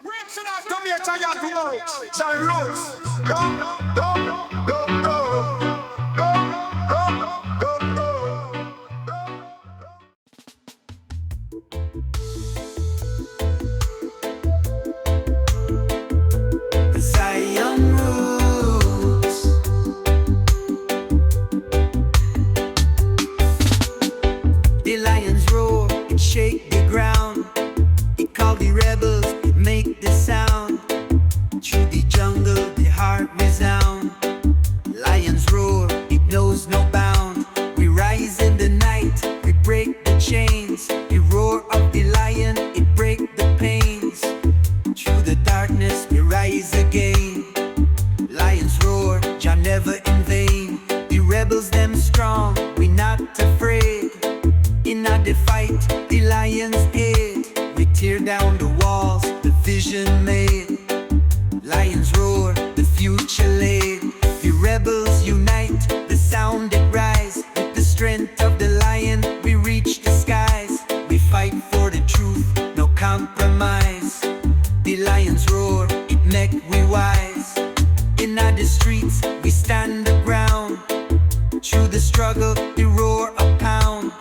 Reaching out to me, Jah tomorrow. Jah Love. Go, go, go, go. Go, go, go, go. Zion roots. The lions roar and shake the ground. It call the rebels, it make the sound. Through the jungle, the heart resound. Lions roar, it knows no bound. We rise in the night, we break the chains. The roar of the lion, it break the pains. Through the darkness, we rise again. Lions roar, Jah never in vain. The rebels them strong, we not afraid. In the fight, the lions aid. We tear down the walls, the vision made. Lions roar, the future laid. The rebels unite, the sound that rise. With the strength of the lion, we reach the skies. We fight for the truth, no compromise. The lions roar, it make we wise. In the streets, we stand the ground. Through the struggle, the roar a pound.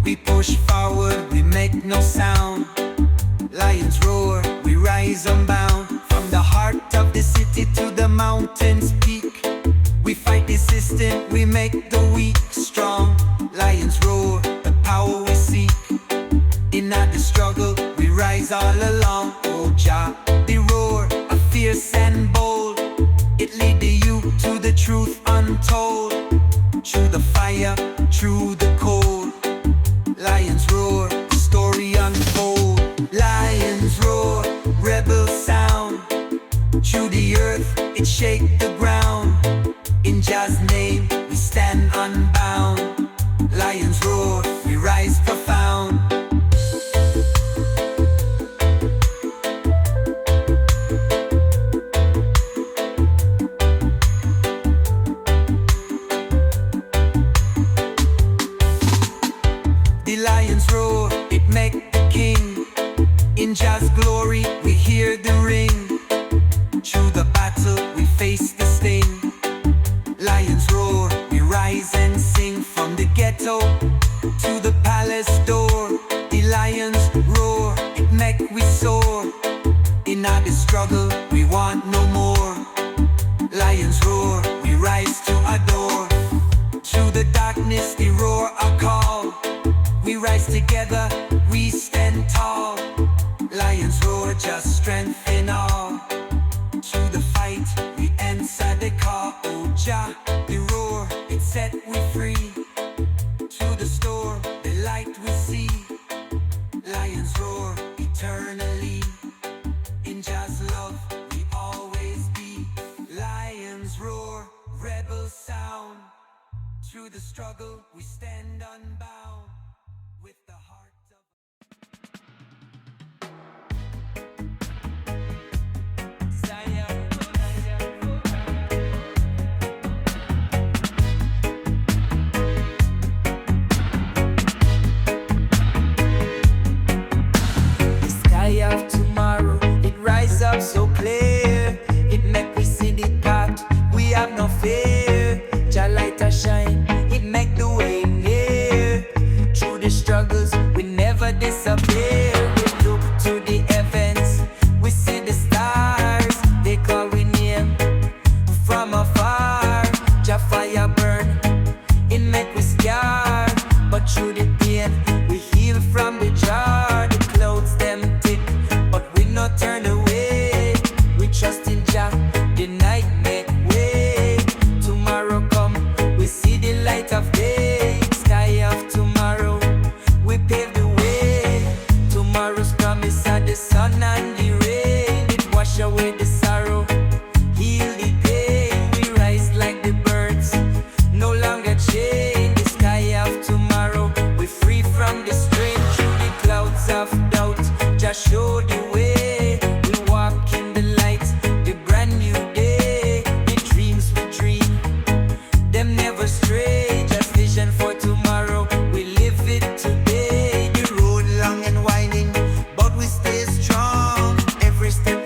We push forward, we make no sound. Lions roar, we rise unbound. From the heart of the city to the mountains peak, we fight the system, we make the weak strong. Lions roar, the power we seek. In the struggle, we rise all along. Oh Jah, the roar, a fierce and bold. It lead the youth to the truth untold. Through the fire, through the cold. Lions roar, the story unfold. Lions roar, rebel sound. Through the earth, it shake the ground. In Jah's name, we stand unbound. Lions roar, we rise profound. The lions roar, it make the king. In Jah's glory, we hear the ring. Through the battle, we face the sting. Lions roar, we rise and sing. From the ghetto to the palace door. The lions roar, it make we soar. In the struggle, we want no more. Lions roar, we rise to adore. Through the darkness, the roar a call. We rise together, we stand tall. Lions roar, just strength in all. Through the fight, we answer the call. Oh Jah, the roar, it set we free. Through the storm, the light we see. Lions roar, eternally. In Jah's love, we always be. Lions roar, rebel sound. Through the struggle, we stand unbound. With the heart of the sky of tomorrow, it rise up so clear. It make we see the path, we have no fear. Jah light a shine, it make the way near. Through the struggles, we never disappear. We look to the heavens, we see the stars. They call we name from afar. Jah fire burn, it make we scared. But through the pain, we heal from the jar. The clouds them thick, but we not turn away. We trust in Jah, the night make way. Tomorrow come, we see the light of day. Sky of tomorrow, we pave the way. Tomorrow's promise are the sun and the rain. It wash away the sorrow, heal the pain. We rise like the birds, no longer chained. The sky of tomorrow, we free from the strain. Through the clouds of doubt, just show the way. We walk in the light, the brand new day. The dreams we dream, them never stray. Just vision for tomorrow, we live it today. The road long and winding, but we stay strong. Every step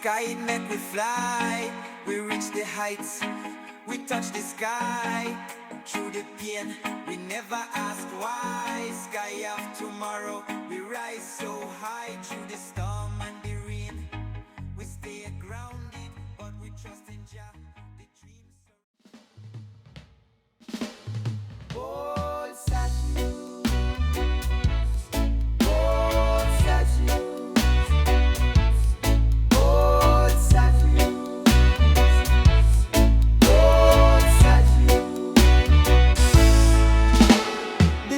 sky, it make we fly. We reach the heights, we touch the sky. Through the pain, we never ask why. Sky of tomorrow, we rise so high. Through the storm and the rain, we stay grounded, but we trust in Jah. The dreams are... Oh, statue. Oh, statue.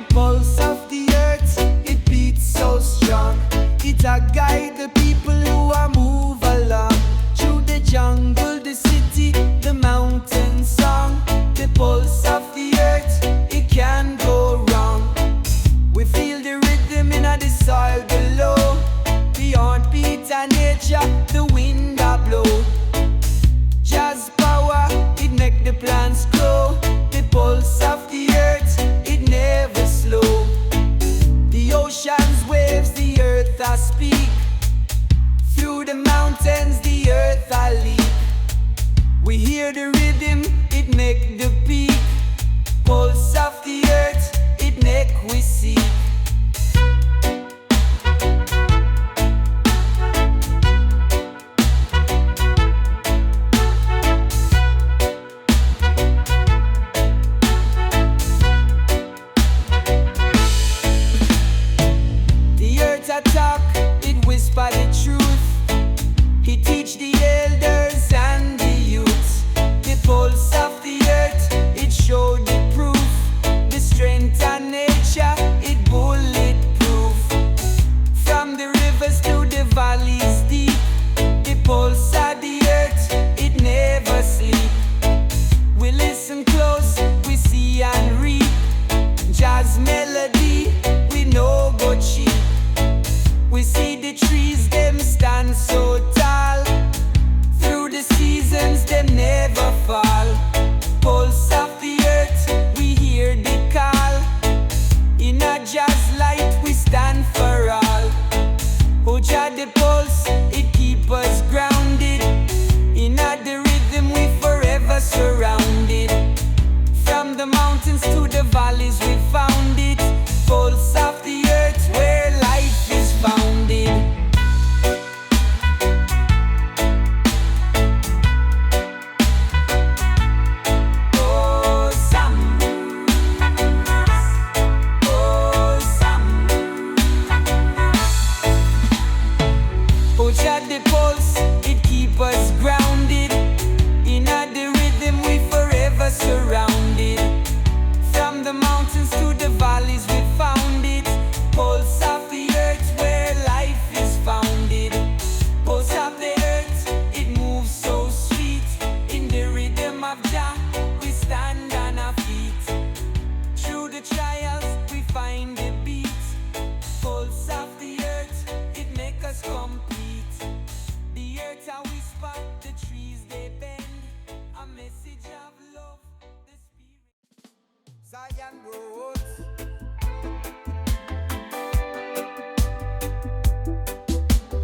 Pulse of the earth, it beats so strong. It a guide the people who are move along. Through the jungle, the city, the mountain song. The pulse of the earth, it can't go wrong. We feel the rhythm in the soil below. Beyond beat and nature, the wind a blow. Jazz power, it make the plants grow. The pulse of the earth, it never slow. The ocean's waves, the earth I speak. Through the mountains, the earth I leap. We hear the rhythm, it make the peak. Pulse of the earth, it make we see. Talk, it whisper the truth. He teach the elders and the youths. The pulse of the earth, it show the proof. The strength and nature, it bulletproof. From the rivers to the valleys deep. The pulse of the earth, it never sleep. We listen close, we see and read. Jazz melody, we no go cheap. We see the trees, them stand so tall. Through the seasons, them never fall. Pulse of the earth, we hear the call. In a jazz light, we stand for all. Oh Jah, the pulse, it keep us grounded. In a the rhythm, we forever surrounded. From the mountains to the valleys, we found it. Pulse of the earth, where life is founded. Oh, some. Oh, some. Oh, Jah, the pulse, it keep us grounded. In the rhythm, we forever surrounded. From the mountains to the valleys, we found it. Pulse of the earth, where life is founded. Pulse of the earth, it moves so sweet. In the rhythm of Jah, we stand on our feet. Through the trials, we find the beat. Pulse of the earth, it make us complete. The earth a whisper, the trees they bend. A message of love, the spirit. Zion roads.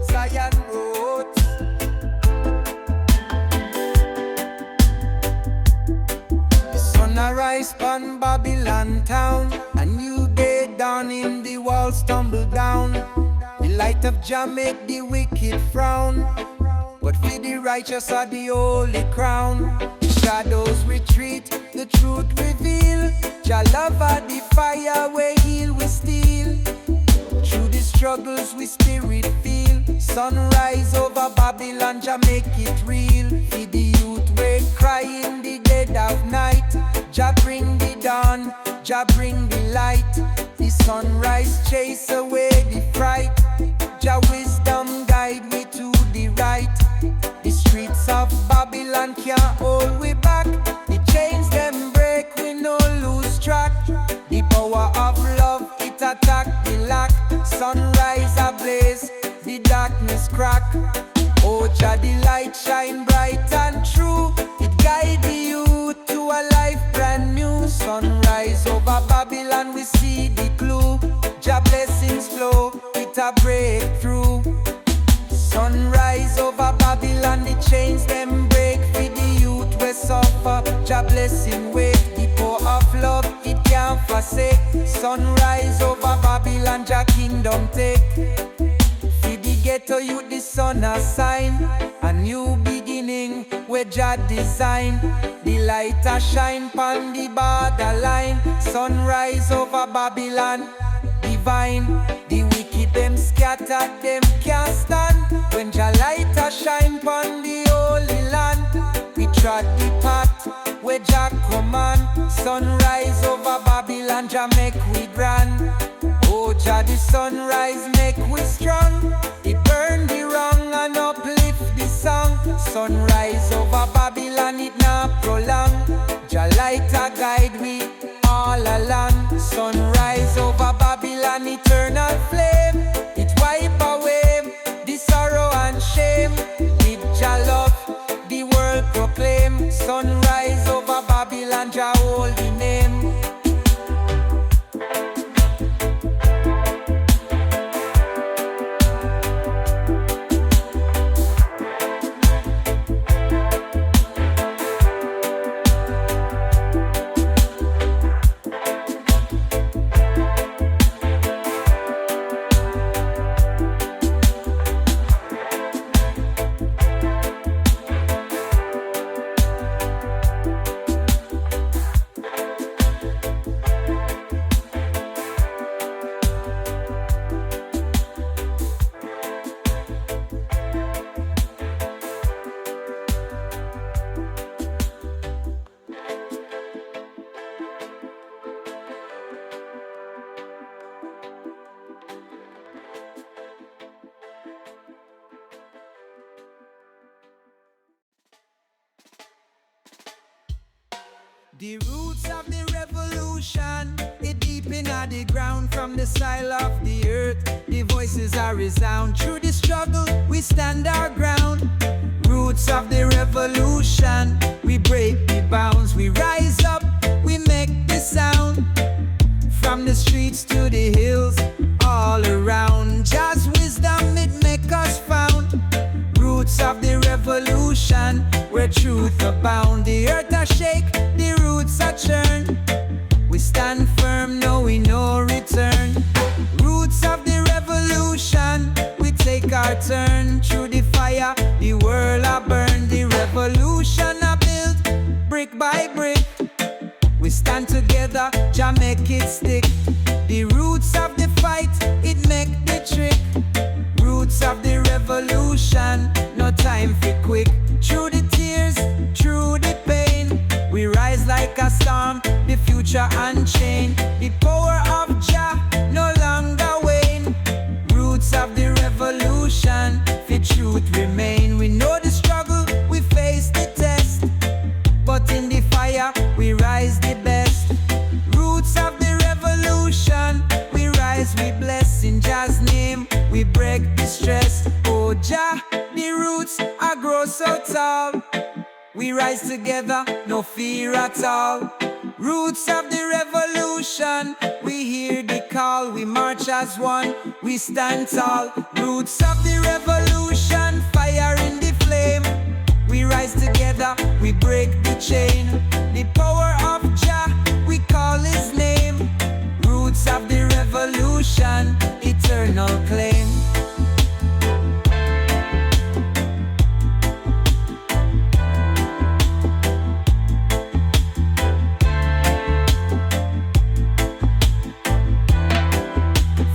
Zion roads. The sun arise on Babylon town. A new day dawning, the walls tumble down. The light of Jah make the wicked frown, but for the righteous are the holy crown. Shadows retreat, the truth reveal. Jah love are the fire where heal we steal. Through the struggles we spirit feel. Sunrise over Babylon, Jah make it real. For the youth we cry in the dead of night. Jah bring the dawn, Jah bring the light. The sunrise chase away the fright. Jah wisdom guide we to the right. The streets of Babylon can't hold we back. The chains them break, we no lose track. The power of love, it attack the lack. Sunrise ablaze, the darkness crack. Oh Jah, the light shine bright and true. It guide the youth to a life brand new. Sunrise over Babylon, we see the clue. Jah blessings flow, it a breakthrough. Sunrise over Babylon. chains them break for the youth we suffer. Jah blessing wake, the power of love it can't forsake. Sunrise over Babylon, Jah kingdom take. For the ghetto youth the sun a sign, a new beginning where Jah design. The light a shine pon the borderline. Sunrise over Babylon, divine. The wicked them scattered, them can't stand. When Jah light a shine pon the holy land, we trod the path where Jah command. Sunrise over Babylon, Jah make we grand. Oh Jah the sunrise make we strong. It burn the wrong and uplift the song. Sunrise over Babylon, it not prolong. Jah light a guide we all along. Sunrise over Babylon, eternal flame. It wipe away the sorrow and shame. With Jah love, the world proclaim. Sunrise over Babylon, Jah holy name. The roots of the revolution, it deep in the ground. From the soil of the earth, the voices are resound. Through the struggle, we stand our ground. Roots of the revolution, we break the bounds. We rise up, we make the sound. From the streets to the hills, all around. Jah's wisdom, it make us found. Roots of the revolution, where truth abound. The earth a shake, the roots a churn. We stand firm, knowing no return. Roots of the revolution, we take our turn. Through the fire, the world a burn. The revolution a built, brick by brick. We stand together, Jah make it stick. The roots of the fight, it make the trick. Roots of the revolution, no time for quick. Through the tears, through the pain, we rise like a storm, the future unchained. The power of Jah no longer wane. Roots of the revolution, for truth remain. We know the struggle, we face the test, but in the fire, we rise the best. Roots of the revolution, we rise, we bless. In Jah's name, we break the stress. Oh Jah, the roots are grow so tall. We rise together, no fear at all. Roots of the revolution, we hear the call. We march as one, we stand tall. Roots of the revolution, fire in the flame. We rise together, we break the chain. The power of Jah, we call his name. Roots of the revolution, eternal claim.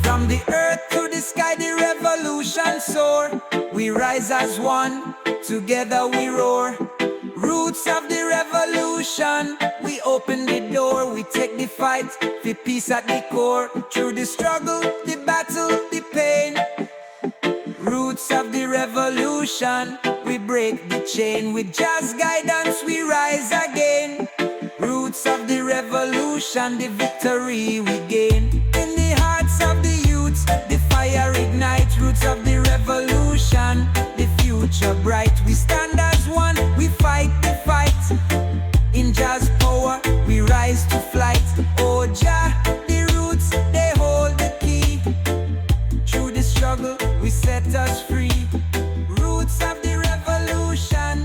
From the earth to the sky, the revolution soar. We rise as one, together we roar. Roots of the revolution, we open the door. We take the fight, for peace at the core. Through the struggle, the battle, the pain. Roots of the revolution, we break the chain. With Jah's guidance, we rise again. Roots of the revolution, the victory we gain. In the hearts of the youth, the fire ignites. Roots of the revolution, the future bright. We stand as one, we fight the fight. In Jah's power, we rise to flight. Oh Jah, the roots, they hold the key. Through the struggle, we set us free. Roots of the revolution,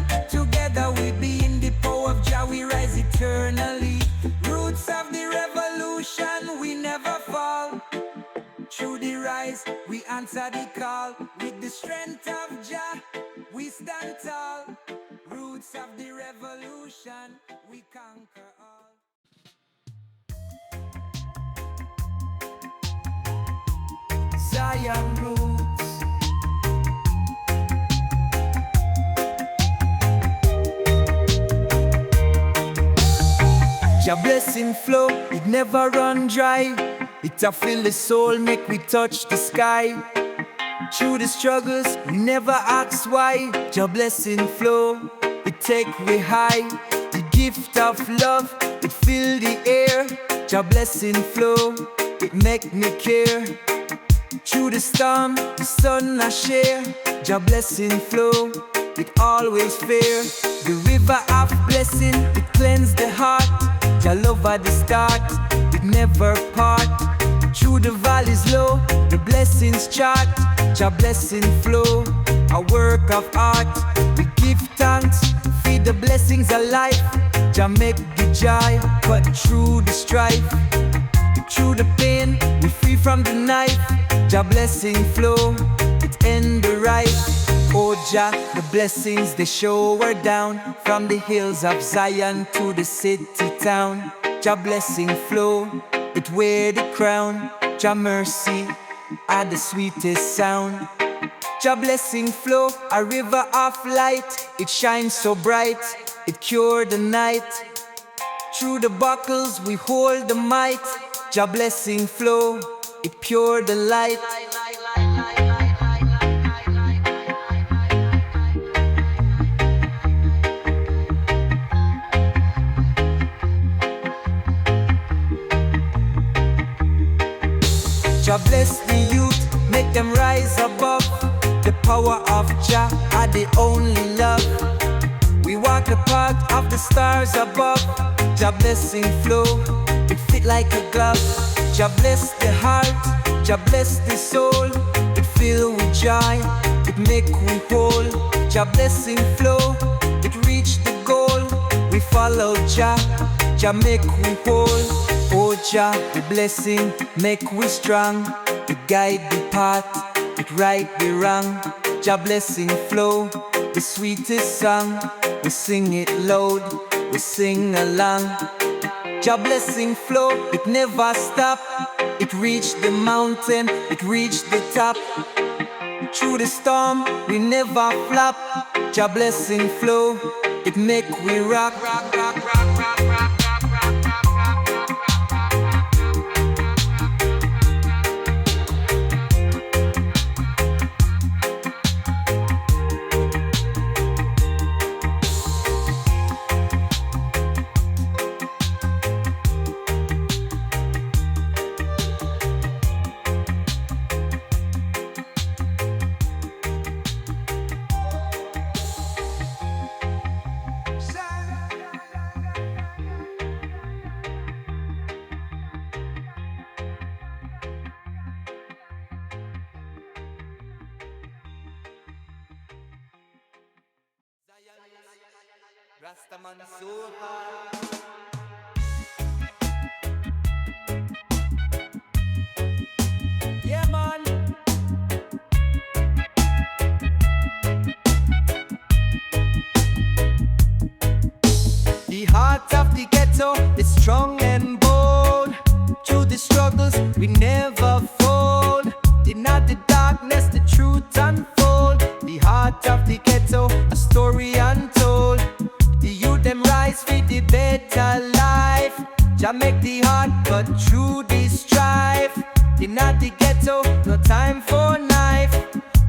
answer the call. With the strength of Jah, we stand tall. Roots of the revolution, we conquer all. Zion roots. Jah blessing flow, it never run dry. It a fill the soul, make we touch the sky. Through the struggles, we never ask why. Jah blessing flow, it take we high. The gift of love, it fill the air. Jah blessing flow, it make me care. Through the storm, the sun I share. Jah blessing flow, it always fair. The river of blessing, it cleanse the heart. Jah love at the start, it never part. Through the valleys low, the blessings chart. Jah blessing flow, a work of art. We give thanks, feed the blessings alive. Jah make the joy, cut through the strife. Through the pain, we free from the knife. Jah blessing flow, it end the right. Oh Jah, the blessings they shower down from the hills of Zion to the city town. Jah blessing flow, it wear the crown. Jah mercy are the sweetest sound. Jah blessing flow, a river of light. It shines so bright, it cure the night. Through the buckles we hold the might. Jah blessing flow, it pure the light. Jah bless the youth, make them rise above. The power of Jah are the only love. We walk the path of the stars above. Jah blessing flow, it fit like a glove. Jah bless the heart, Jah bless the soul. It fill with joy, it make we whole. Jah blessing flow, it reach the goal. We follow Jah, Jah make we whole. Oh Jah, the blessing make we strong. It guide the path, it right the wrong. Jah blessing flow, the sweetest song. We sing it loud, we sing along. Jah blessing flow, it never stop. It reach the mountain, it reach the top. Through the storm, we never flop. Jah blessing flow, it make we rock. Rasta man so hard. Yeah man. The heart of the ghetto is strong and bold. Through the struggles we never fold. In the darkness the truth unfold. The heart of the ghetto, a story untold. The youth them rise for the better life. Jah make the heart cut through the strife. In the ghetto, no time for knife.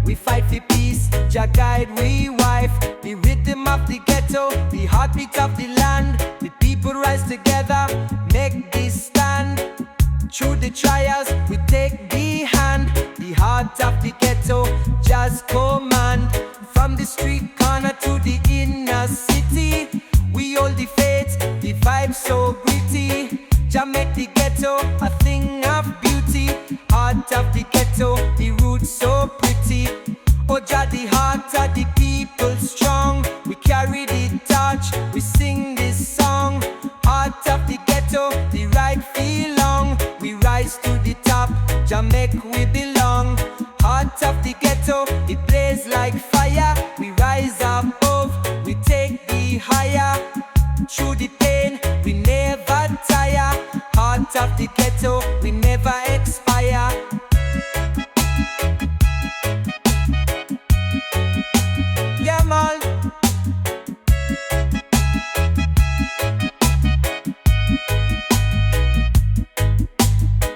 We fight for peace, Jah guide we wife. The rhythm of the ghetto, the heartbeat of the land. The people rise together, make this stand. Through the trials, we take the hand. The heart of the ghetto, Jah's command. From the street corner to the inner city, we hold the faith, the vibe so gritty. Jah make the ghetto a thing of beauty. Heart of the ghetto, the roots so pretty. Oh Jah, the heart of the people strong. We carry the torch, we sing this song. Heart of the ghetto, the right feel long. We rise to the top, Jah make we belong. Heart of the ghetto, it blaze like fire. We rise above, we take the higher. Through the pain, we never tire. Heart of the ghetto, we never expire. Yeah, man.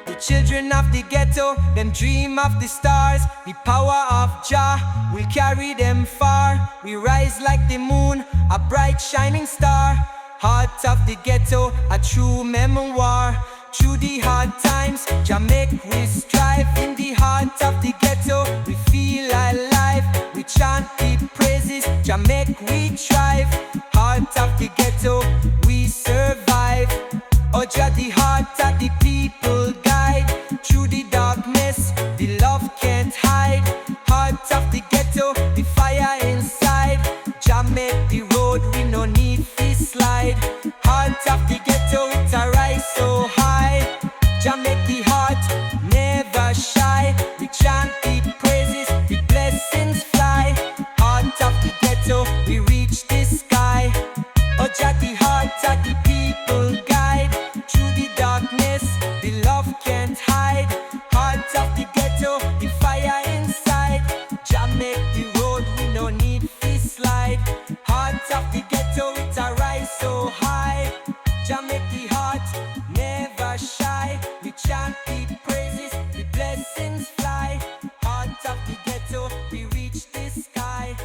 The children of the ghetto, them dream of the stars. The power of Jah will carry them far. We rise like the moon, a bright shining star. Heart of the ghetto, a true memoir. Through the hard times, Jah make we strive. In the heart of the ghetto, we feel alive. We chant the praises, Jah make we thrive. Heart of the ghetto, we survive. Oh Jah, the heart of the people guide. Through the darkness, the love can't hide. Heart of the ghetto, the fire inside. Jah make the road, we no need to slide. Heart of the ghetto, it a rise so high. Jah make the heart never shy. We chant the praises, the blessings fly. Heart of the ghetto, we reach the sky. Oh Jah, the heart of the people guide. Through the darkness, the love can't hide. Heart of the ghetto, the fire inside. Jah make the road, we no need to slide. Heart of the ghetto, it a rise so high. Jah make the heart never shy. We chant the praises, the blessings fly. Heart of the ghetto, we reach the sky.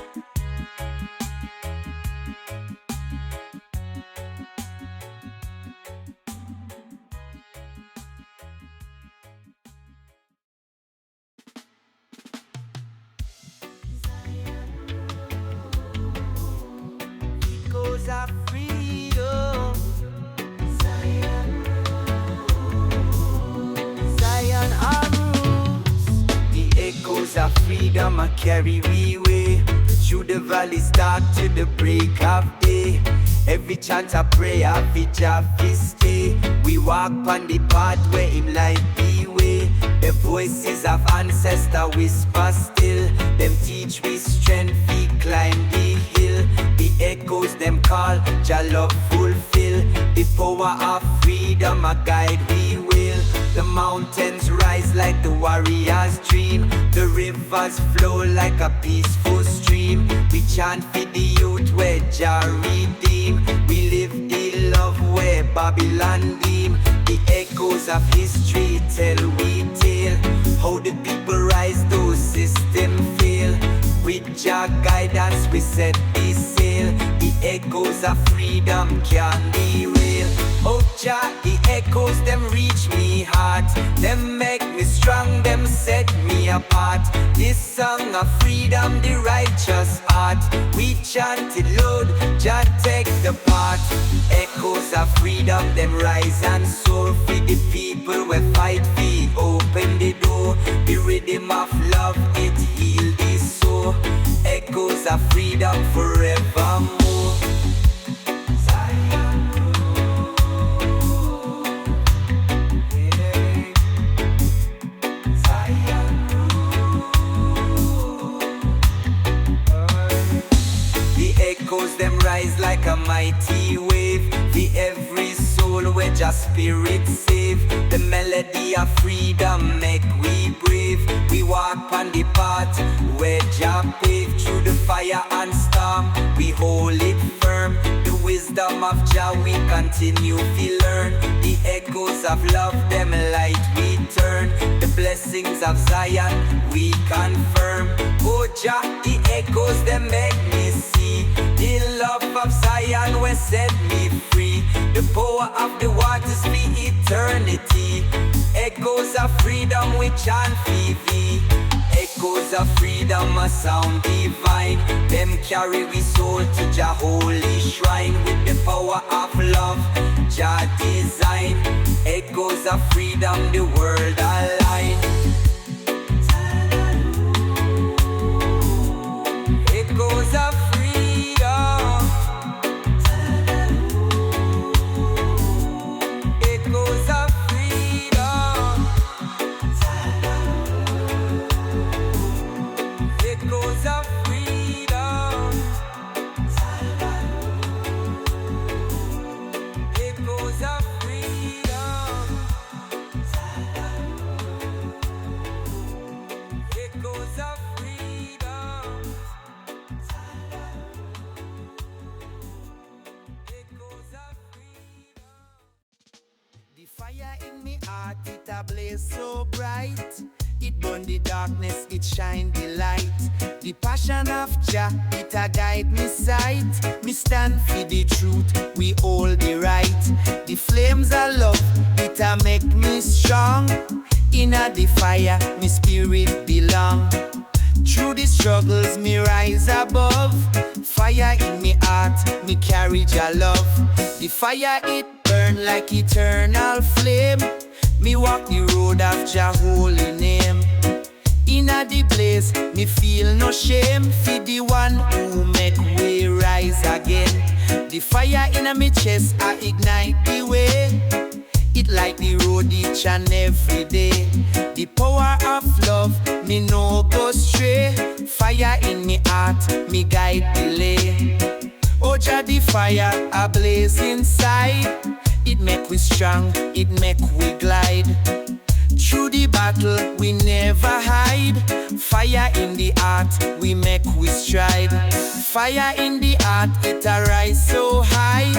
Echoes of freedom. Zion our roots. The echoes of freedom I carry we way. Through the valleys dark to the break of day. Every chant I pray I fit Jah fi stay. We walk on the path where him light be way. The voices of ancestor whisper still. Them teach we strength we climb the hill. The echoes them call, Jah love fulfill. The power of freedom a guide we will. The mountains rise like the warrior's dream. The rivers flow like a peaceful stream. We chant for the youth where Jah redeem. We live the love where Babylon deem. The echoes of history tell we tale. How the people rise though system fail. With Jah guidance we set the sail. The echoes of freedom can't derail. Oh Jah, the echoes them reach me heart. Them make me strong, them set me apart. This song of freedom, the righteous heart. We chant it loud, Jah take the part. Echoes of freedom, them rise and soar. For the people we fight for, open the door. The rhythm of love, it heal the soul. Echoes of freedom forevermore. Echoes them rise like a mighty wave. The every soul where Jah spirit save. The melody of freedom make we brave. We walk on the path where Jah paved. Through the fire and storm we hold it firm. The wisdom of Jah we continue to learn. The echoes of love them light we turn. The blessings of Zion we confirm. Oh Jah, the echoes them make me see. The love of Zion will set me free. The power of the waters be eternity. Echoes of freedom we chant thee. Echoes of freedom a sound divine. Them carry we soul to Jah holy shrine. With the power of love Jah design. Echoes of freedom the world align. Echoes of freedom. Echoes of freedom. fire in me heart, it a blaze so bright. It burn the darkness, it shine the light. The passion of Jah, it a guide me sight. Me stand for the truth, we hold the right. The flames of love, it a make me strong. Inna the fire, me spirit belong. Through the struggles, me rise above. Fire in me heart, me carry Jah love. The fire it burn like eternal flame. Me walk the road of Jah holy name. Inna the blaze, me feel no shame. For the one who make we rise again. The fire inna me chest, I ignite the way. It like the road each and every day. The power of love, me no go stray. Fire in me heart, me guide the lane. Oh Jah, the fire a blaze inside. It make we strong, it make we glide. Through the battle, we never hide. Fire in the heart, we make we stride. Fire in the heart, it a rise so high.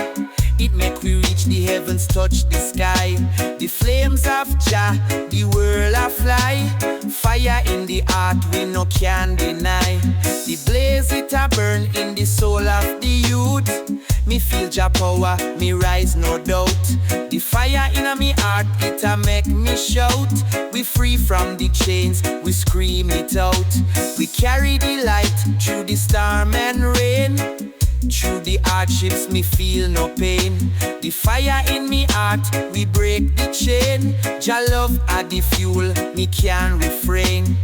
It make we reach the heavens, touch the sky. The flames of Jah, the world a fly. Fire in the heart, we no can deny. The blaze it a burn in the soul of the youth. Me feel Jah power, me rise no doubt. The fire in me heart, it a make me shout. We free from the chains, we scream it out. We carry the light through the storm and rain. Through the hardships, me feel no pain. The fire in me heart, we break the chain. Jah love are the fuel, me can't refrain.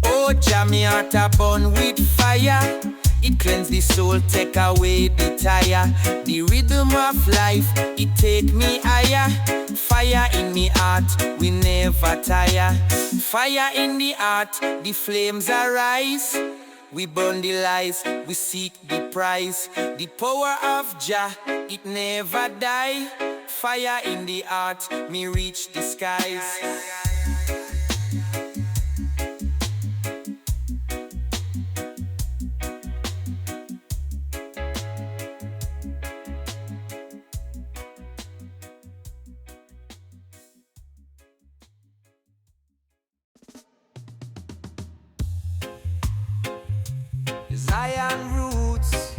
Oh Jah, me heart a burn with fire. It cleanse the soul, take away the tire. The rhythm of life, it take me higher. Fire in me heart, we never tire. Fire in the heart, the flames arise. We burn the lies, we seek the prize. The power of Jah, it never die. Fire in the heart, me reach the skies. Zion roots.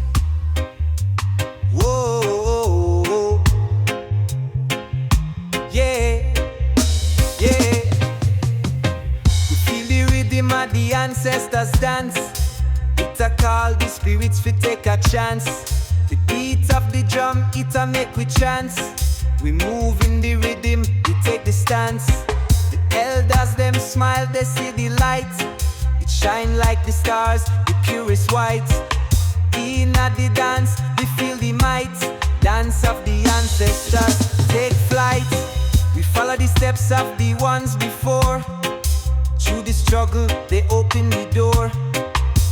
Whoa, yeah, yeah. We feel the rhythm of the ancestors dance. It a call the spirits fi take a chance. The beat of the drum, it a make we chance. We move in the rhythm, we take the stance. The elders them smile, they see the light. It shine like the stars, the purest white. In at the dance, we feel the might. Dance of the ancestors, take flight. We follow the steps of the ones before. Through the struggle, they open the door.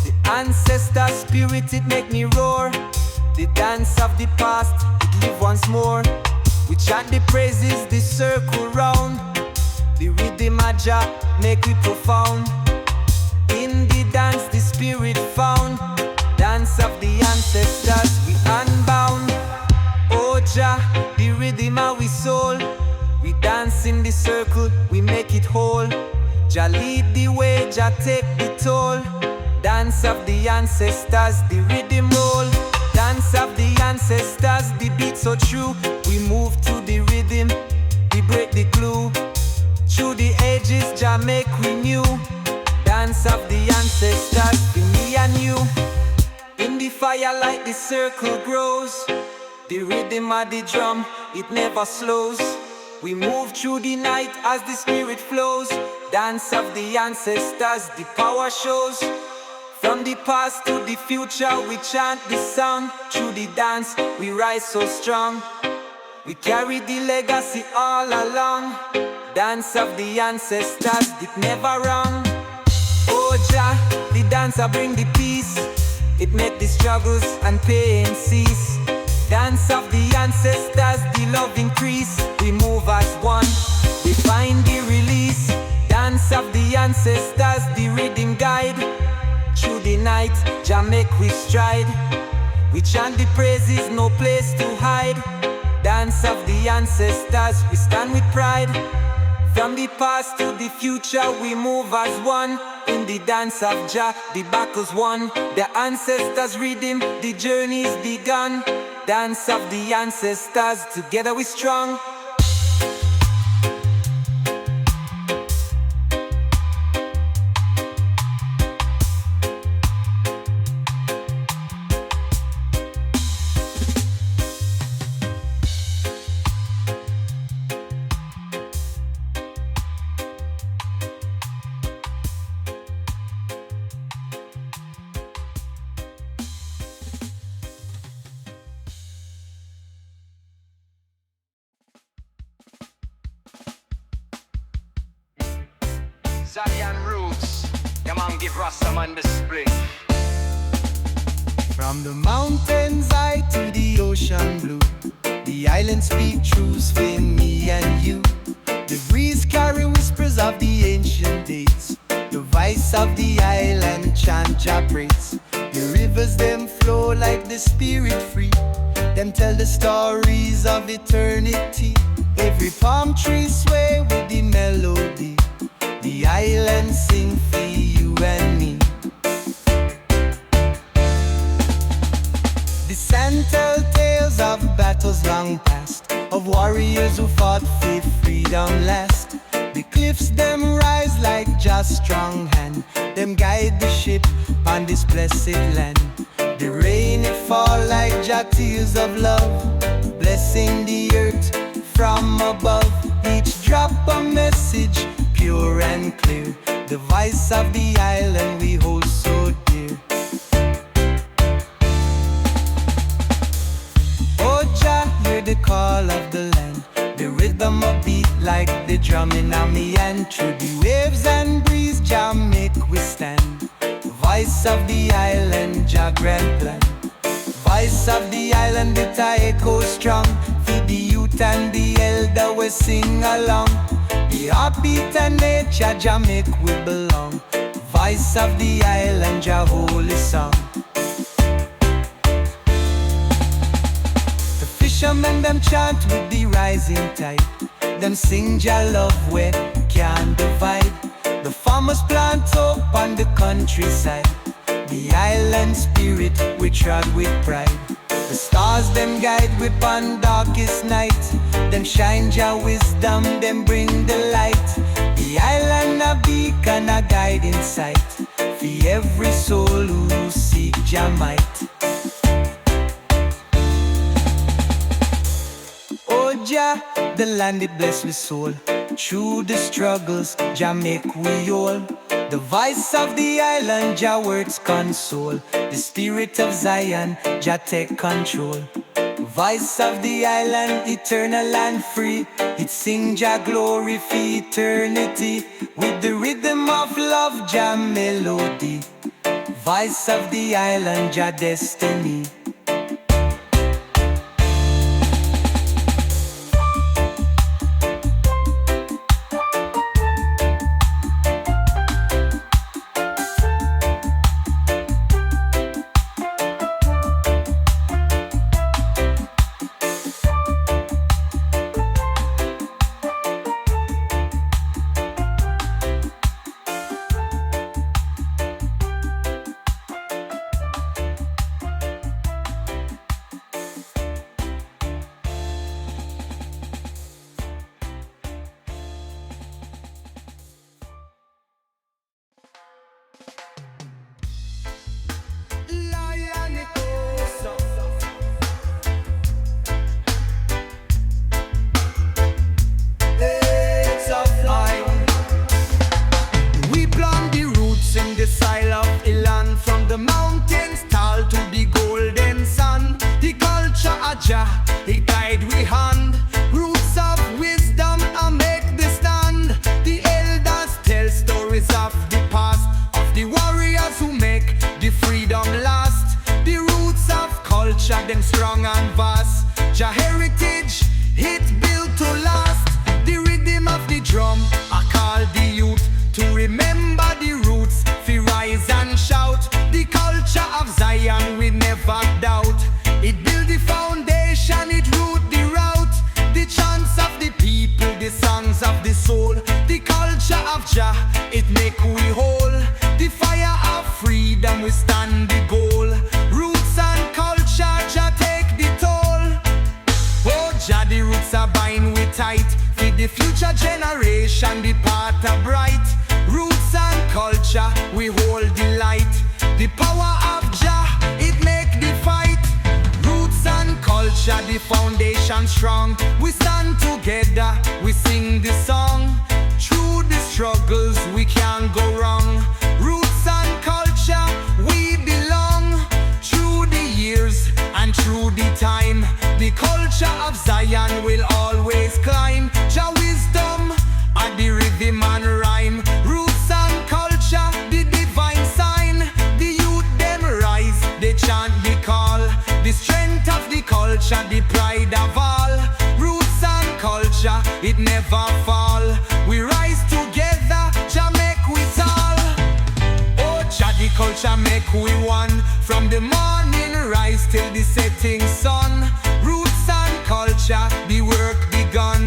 The ancestor spirit, it make me roar. The dance of the past, it live once more. We chant the praises, the circle round. The rhythm of Jah make we profound. In the dance, the spirit found. Dance of the ancestors, we unbound. Oh Jah, the rhythm of we soul. We dance in the circle, we make it whole. Jah lead the way, Jah take the toll. Dance of the ancestors, the rhythm roll. Dance of the ancestors, the beat so true. We move to the rhythm, we break the glue. Through the ages, Jah make we new. Dance of the ancestors, for me and you. In the fire like the circle grows. The rhythm of the drum, it never slows. We move through the night as the spirit flows. Dance of the ancestors, the power shows. From the past to the future, we chant the song. Through the dance, we rise so strong. We carry the legacy all along. Dance of the ancestors, it never wrong. Oh Jah, the dancer bring the peace. It make the struggles and pain cease. Dance of the ancestors, the love increase. We move as one, we find the release. Dance of the ancestors, the rhythm guide. Through the night, Jah make we stride. We chant the praises, no place to hide. Dance of the ancestors, we stand with pride. From the past to the future, we move as one. In the dance of Jah, the battle's won. The ancestors Riddim, the journey's begun. Dance of the ancestors, together we strong. Zion roots, come on, give Rasta man the split. From the mountains high to the ocean blue, the islands speak truths for me and you. The breeze carry whispers of the ancient days. The voice of the island chant Jah praise. The rivers them flow like the spirit free. Them tell the stories of eternity. Every palm tree sway with the melody. The island sing for you and me. The sand tell tales of battles long past, of warriors who fought for freedom last. The cliffs them rise like Jah's strong hand. Them guide the ship on this blessed land. The rain it fall like Jah tears of love, blessing the earth from above. Each drop a message, pure and clear. The voice of the island we hold so dear. Oh Jah, hear the call of the land. The rhythm a beat like the drum in a me hand. Through the waves and breeze, Jah make we stand. Voice of the island, Jah grand plan. Voice of the island, it a echo strong. For the youth and the elder we sing along. The heartbeat and nature, Jah make we belong. Voice of the island, Jah holy song. The fishermen them chant with the rising tide. Them sing Jah love we can't divide. The farmers plant hope on the countryside. The island spirit we trod with pride. The stars them guide we on darkest night. Them shine Jah wisdom, them bring the light. The island a beacon, a guiding sight. For every soul who seek Jah might. Oh Jah, the land it bless with soul. Through the struggles, Jah make we all. The voice of the island, Jah words console. The spirit of Zion, Jah take control. Voice of the island, eternal and free. It sing Jah glory for eternity. With the rhythm of love, Jah melody. Voice of the island, Jah destiny. songs of the soul. The culture of Jah, it make we whole. The fire of freedom, we stand the goal. Roots and culture, Jah take the toll. Oh Jah, the roots are bind we tight. For the future generation, the path are bright. Roots and culture, we hold the light. The power of Jah, it make the fight. Roots and culture, the foundation strong. We stand together, we sing the song. Through the struggles, we can't go wrong. Roots and culture, we belong. Through the years and through the time, the culture of Zion will always climb. Jah wisdom and the rhythm and rhyme. Roots and culture, the divine sign. The youth them rise, they chant the call. The strength of the culture, the pride of all. Roots and culture, it never fall. We rise together, Jah make we tall. Oh Jah, the culture make we one. From the morning rise till the setting sun. Roots and culture, the work begun.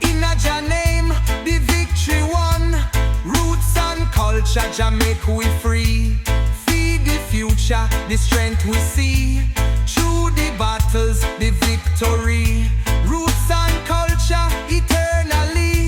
In a Jah name, the victory won. Roots and culture, Jah make we free. Feed the future, the strength we see. Through the battles, the victory. Roots and culture, eternally.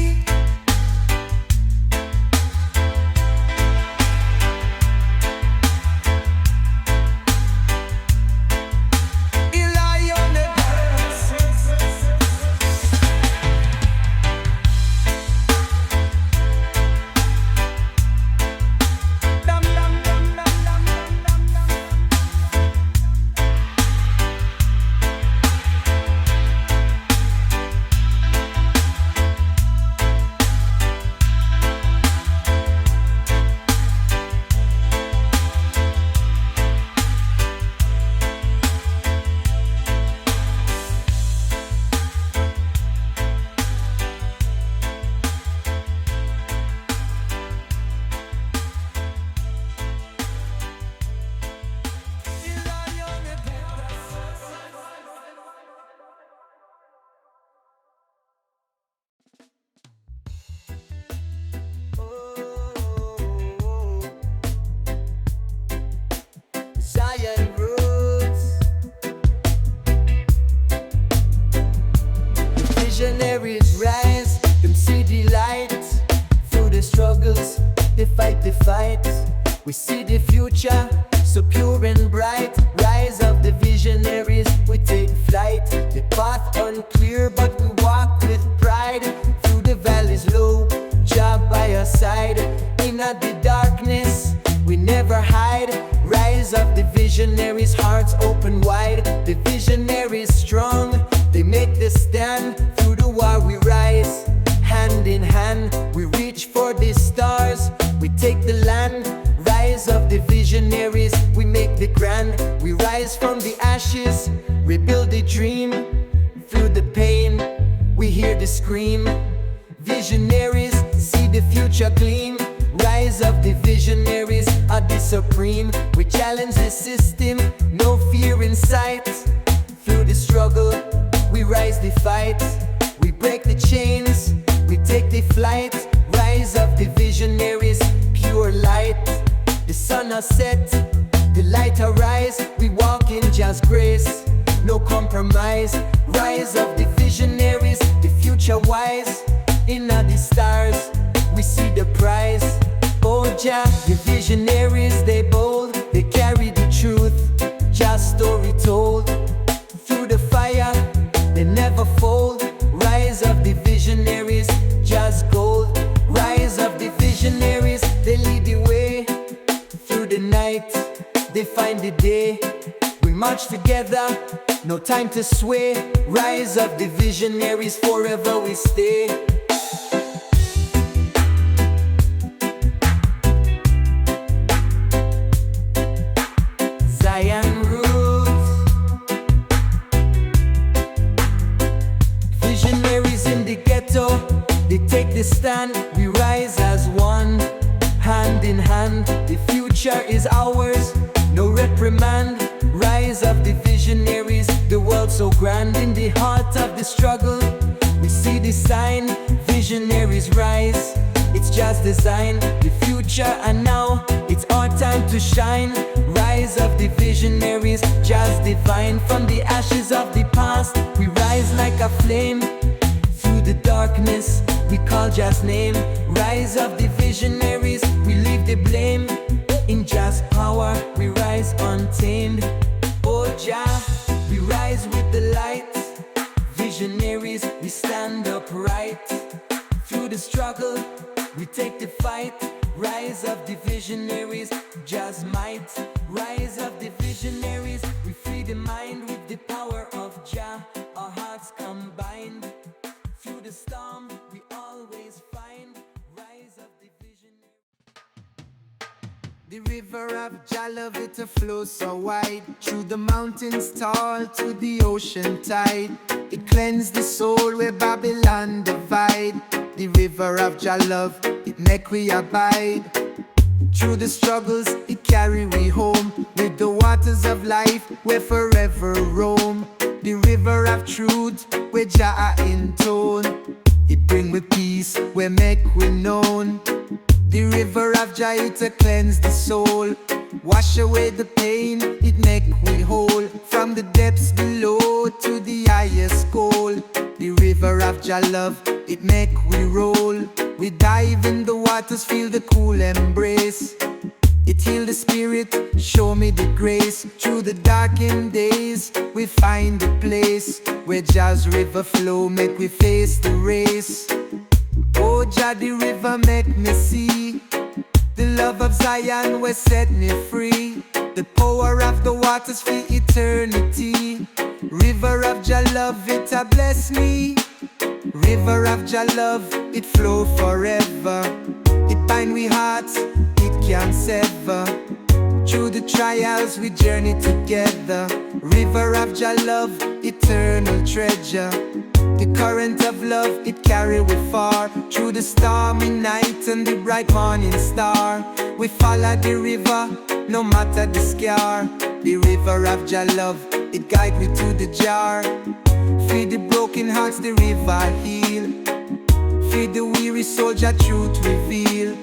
Zion roots. The visionaries rise, them see the light. Through the struggles, they fight the fight. We see the future, so pure and bright. Rise of the visionaries, we take flight. The path unclear, but we walk with pride. Through the valleys low, Jah by our side. In the darkness, we never hide. Rise of the visionaries, hearts open wide. The visionaries strong, they make the stand. Through the war we rise, hand in hand. We reach for the stars, we take the land. Rise of the visionaries, we make the grand. We rise from the ashes, rebuild the dream. Through the pain, we hear the scream. Visionaries, see the future gleam. Rise of the visionaries are the supreme. We challenge the system, no fear in sight. Through the struggle, we rise the fight. We break the chains, we take the flight. Rise of the visionaries, pure light. The sun has set, the light arise. We walk in Jah's grace, no compromise. Rise of the visionaries, the future wise. In the stars, we see the prize. Oh Jah, the visionaries, they bold. They carry the truth, Jah's story told. Through the fire, they never fold. Rise of the visionaries, Jah's gold. Rise of the visionaries, they lead the way. Through the night, they find the day. We march together, no time to sway. Rise of the visionaries, forever we stay. Zion roots. Visionaries in the ghetto, they take the stand. We rise as one, hand in hand. The future is ours, no reprimand. Rise of the visionaries, the world so grand. In the heart of the struggle, we see the sign. visionaries rise. It's just design, the future and now it's our time to shine. Rise of the visionaries, just divine. From the ashes of the past, we rise like a flame. Through the darkness, we call Jah's name. Rise of the visionaries, we leave the blame. In Jah's power, we rise untamed. Oh Jah, we rise with the light. Visionaries, we stand upright. Through the struggle, we take the fight. Rise of the visionaries, Jah's might. Rise of the visionaries, we free the mind with the power of Jah. Our hearts combined. Through the storm, we always find. Rise of the visionaries. The river of Jah Love, it a flow so wide. Through the mountains tall to the ocean tide. It cleanse the soul where Babylon divide. The river of Jah Love, it make we abide. Through the struggles, it carry we home. With the waters of life, we forever roam. The river of truth, where Jah are in tone. It bring we peace, we make we known. The river of Jah, it a cleanse the soul. Wash away the pain, it make we whole. From the depths below to the highest goal. The river of Jah Love, it make we roll. We dive in the waters, feel the cool embrace. It heal the spirit, show me the grace. Through the darkened days, we find a place where Jah's river flow, make we face the race. Oh Jah, the river make me see the love of Zion will set me free. The power of the waters for eternity. River of Jah Love, it a bless me. River of Jah Love, it flow forever. It bind we hearts, it can't sever. Through the trials we journey together. River of Jah Love, eternal treasure. The current of love, it carry we far. Through the stormy night and the bright morning star. We follow the river, no matter the scar. The river of Jah Love, it guide me to the jar. Feed the broken hearts, the river heal. Feed the weary soul, Jah truth reveal.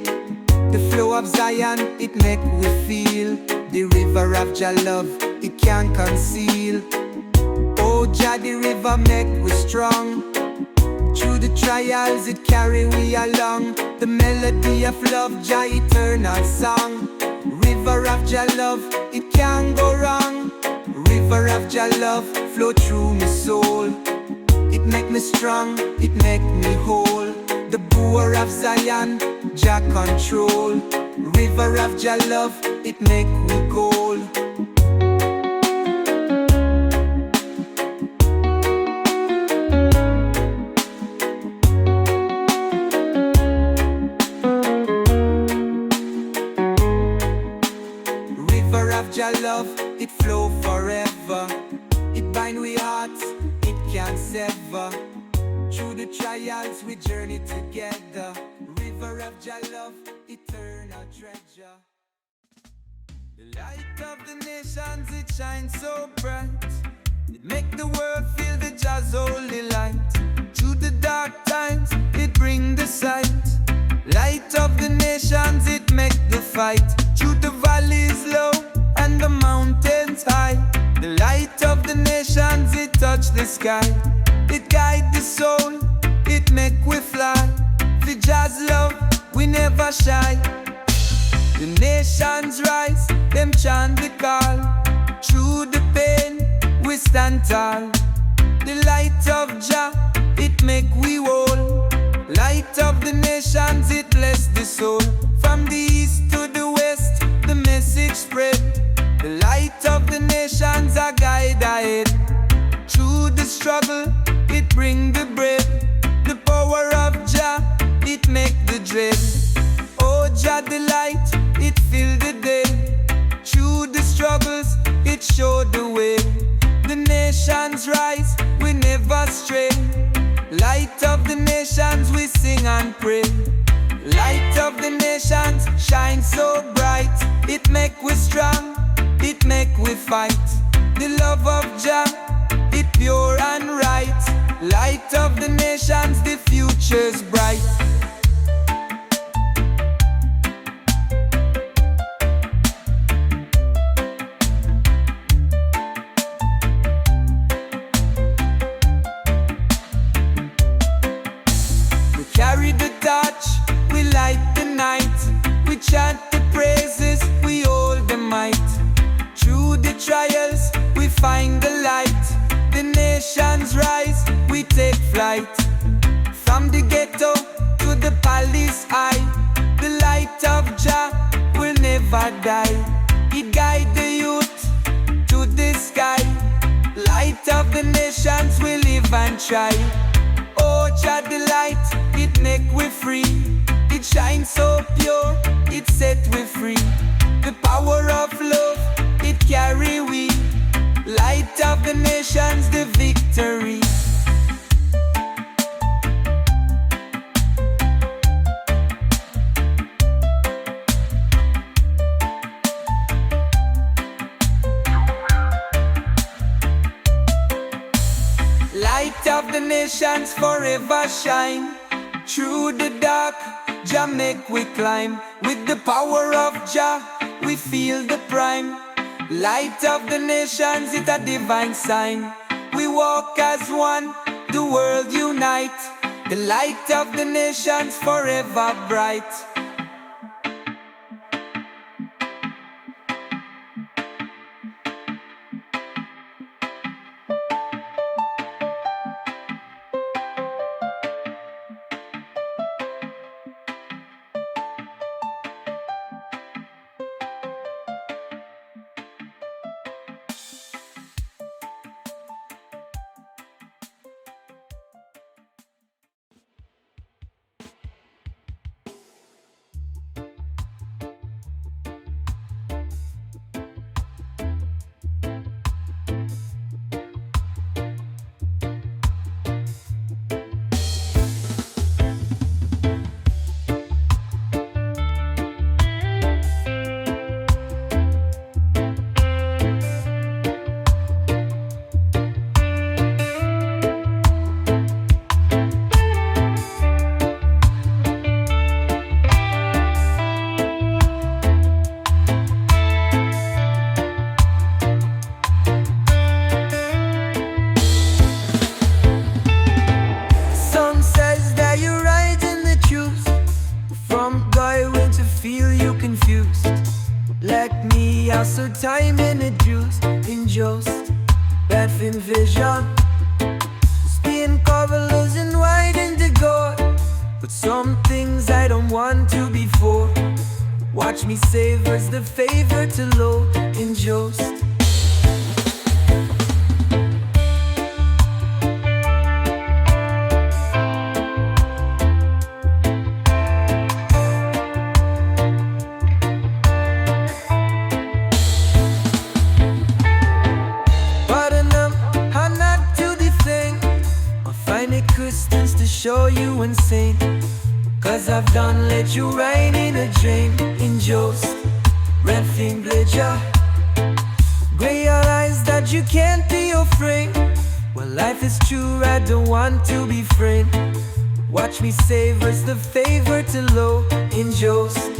The flow of Zion, it make we feel. The river of Jah Love, it can't conceal. Oh Jah, the river make we strong. Through the trials, it carry we along. The melody of love, Jah eternal song. River of Jah Love, it can't go wrong. River of Jah Love, flow through my soul. It make me strong, it make me whole. The power of Zion, Jah control. River of Jah Love, it make me gold. River of Jah Love, it flow forever. It bind we hearts, it can't sever. Through the trials we journey together. River of Jah Love, eternal treasure. The light of the nations, it shines so bright. It make the world feel the Jah's holy light. Through the dark times, it bring the sight. Light of the nations, it make the fight. Through the valleys low and the mountains high. The light of the nations, it touch the sky. It guide the soul, it make we fly. For Jah's love, we never shy. The nations rise, them chant the call. Through the pain, we stand tall. The light of Jah, it make we whole. Light of the nations, it bless the soul. From the east to the west, the message spread. The light of the nations, a guide ahead. Through the struggle, it bring the bread. The power of Jah, it make the dread. Oh Jah, the light, it fill the day. Through the struggles, it show the way. The nations rise, we never stray. Light of the nations, we sing and pray. Light of the nations, shine so bright. It make we strong, it make we fight. The love of Jah, it pure and right. Light of the nations, the future's bright. never die. It guide the youth to the sky. Light of the nations we live and try. Oh, Jah the light, it make we free. It shines so pure, it set we free. The power of love, it carry we. Light of the nations, the victory. Light of the nations forever shine. Through the dark, Jah make we climb. With the power of Jah, we feel the prime. Light of the nations, it's a divine sign. We walk as one, the world unite. The light of the nations forever bright. So time in a juice, in just bad film vision. Spin colors and white indigo. But some things I don't want to be for. Watch me savors the favor to low in just. Show you insane, cause I've done let you ride in a dream. In just red thing pleasure. Gray eyes that you can't be afraid. Well, life is true, I don't want to be friend. Watch me savors the favor to low in just.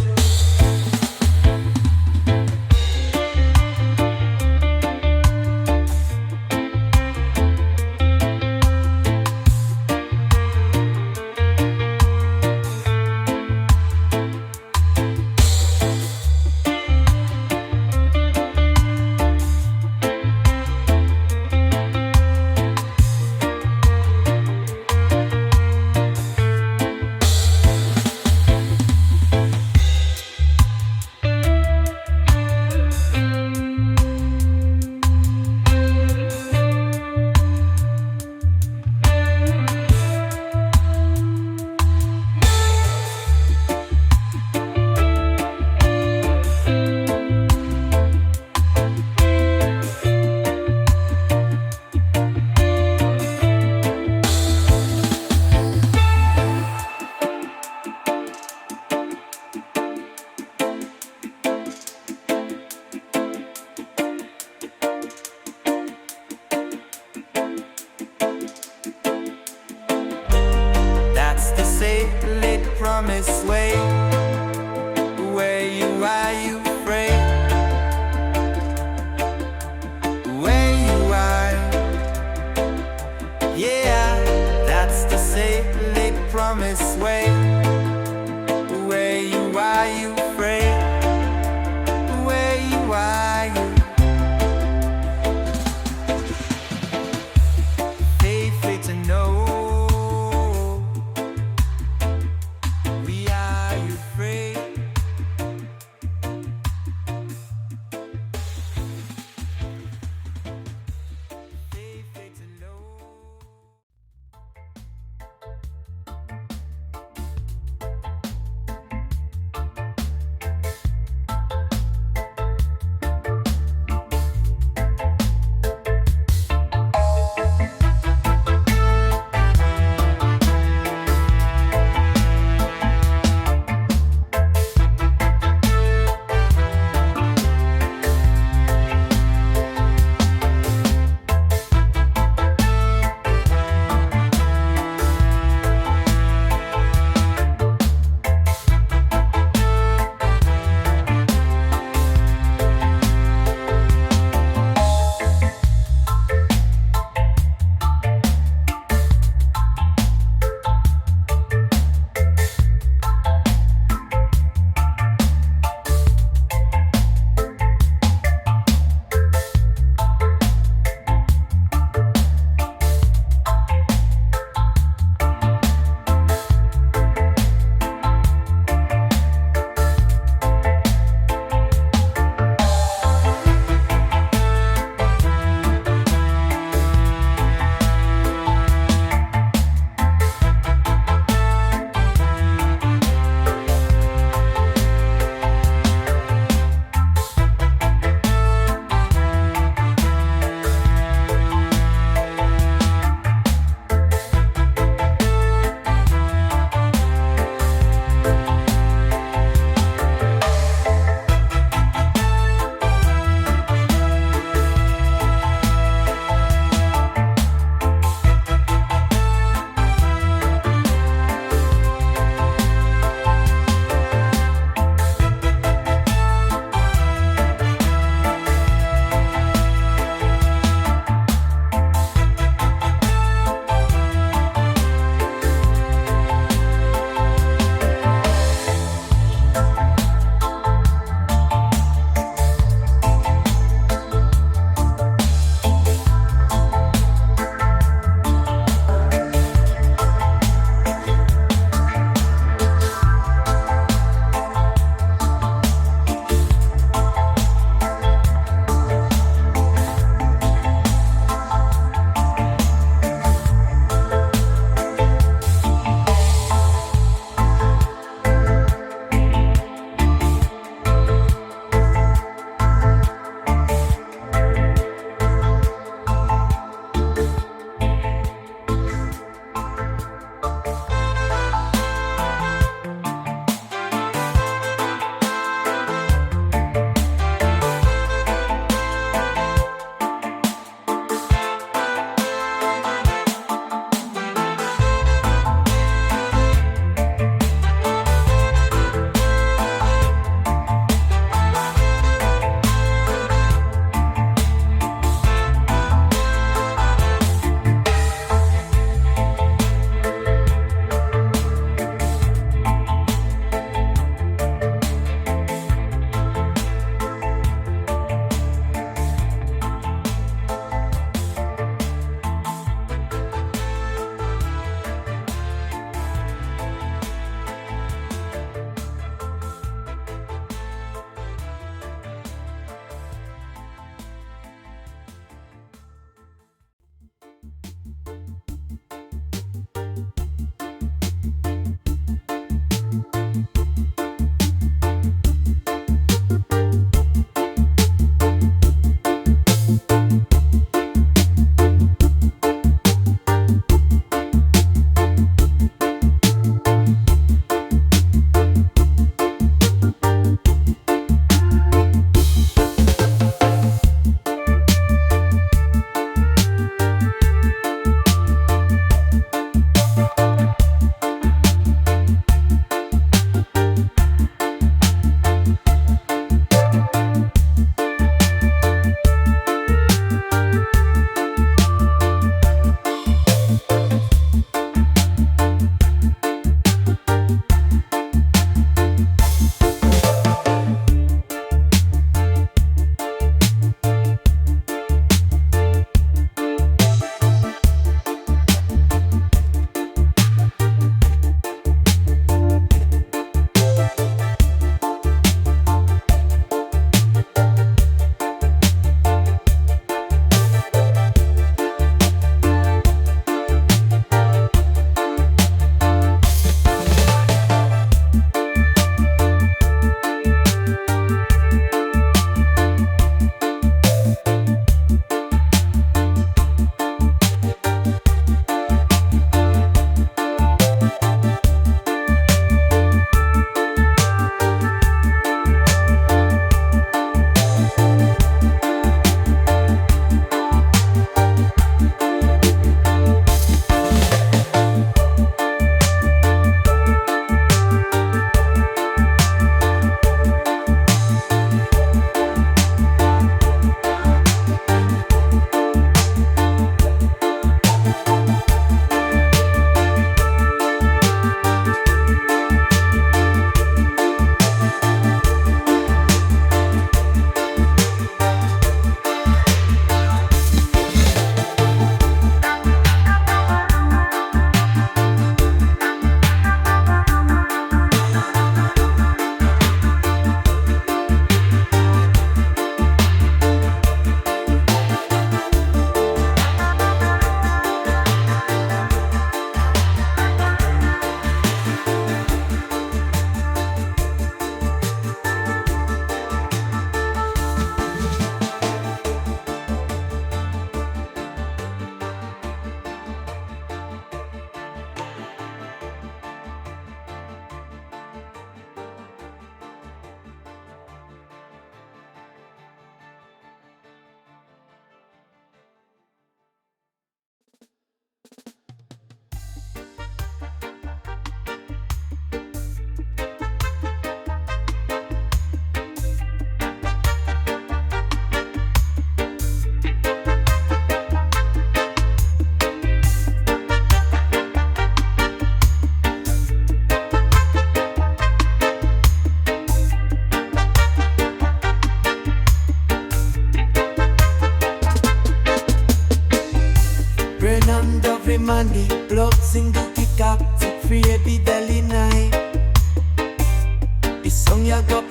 promised way. Where you are, you pray. Where you are, yeah, that's the sacred promised way. Where you are, you pray. Where you are, you faith to know.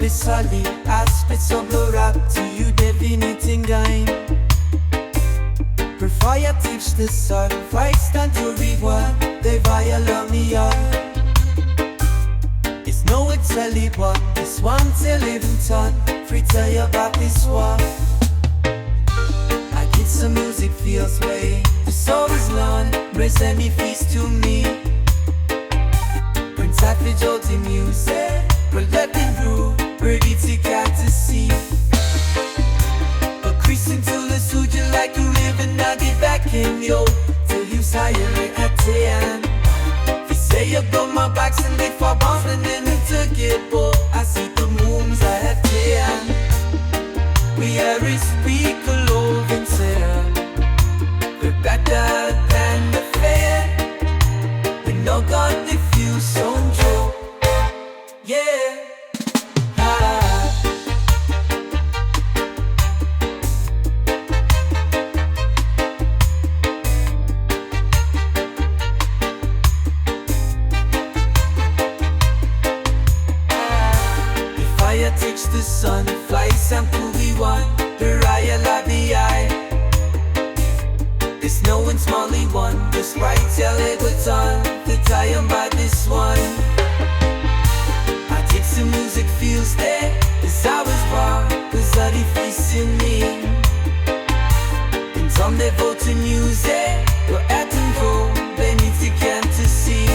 be solid. I spit some blow rap to you, definiting game. Before you teach the sun, fight stand to rewind. They violate me on. It's no Italy one, this one till Livingston. Free tell you about this one. I get some music feels way. The soul is none, present me feast to me. Bring savage all the music, but let it rule, ready to get to see. But creasing till the suit you like you live and I get back in yo. Till you silent at 10. If you say you got my backs and they fall bouncing in the ticket, boy, I see the moons at 10. We are a speak alone and say we're better than the fair. We know God if you so true. Yeah. Teach the sun, fly sample we want, the Raya la BI. There's no one smally one, just right tell it what's on, the tie by this one. I take some music feels there, this I was wrong, cause I facing me. And some they vote to music, you're at and go, they need to come to see.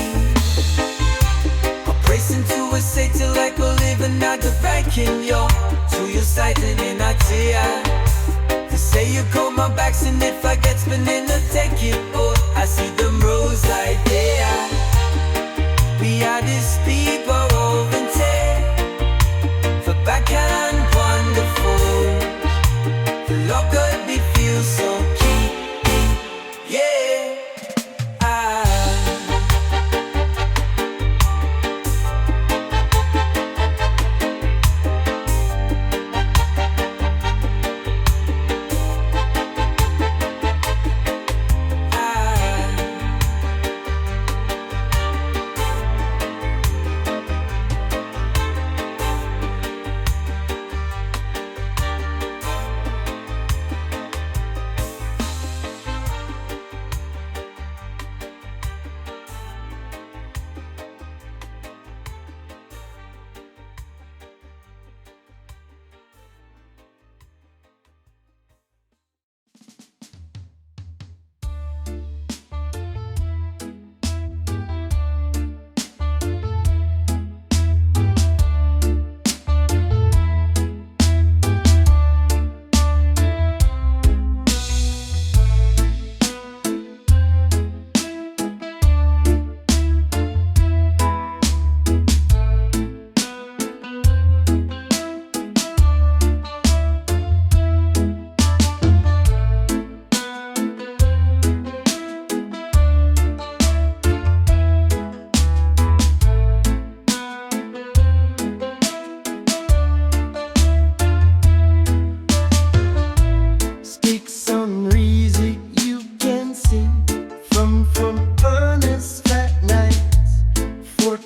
Racing to a city like we're living at the banking, yo. To your side and in I to say you call my backs and if I get spinning to take it, oh, I see them rows right there. We are these people of intent, for backhand wonderful. The love good me feel so key, yeah.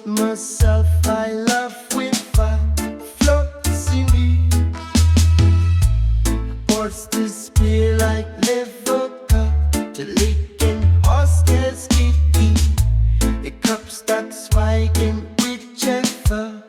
Myself, I love with a float to me. Ports to spear like Levitate, to leak and hostess kitty. The cup starts swagging whichever.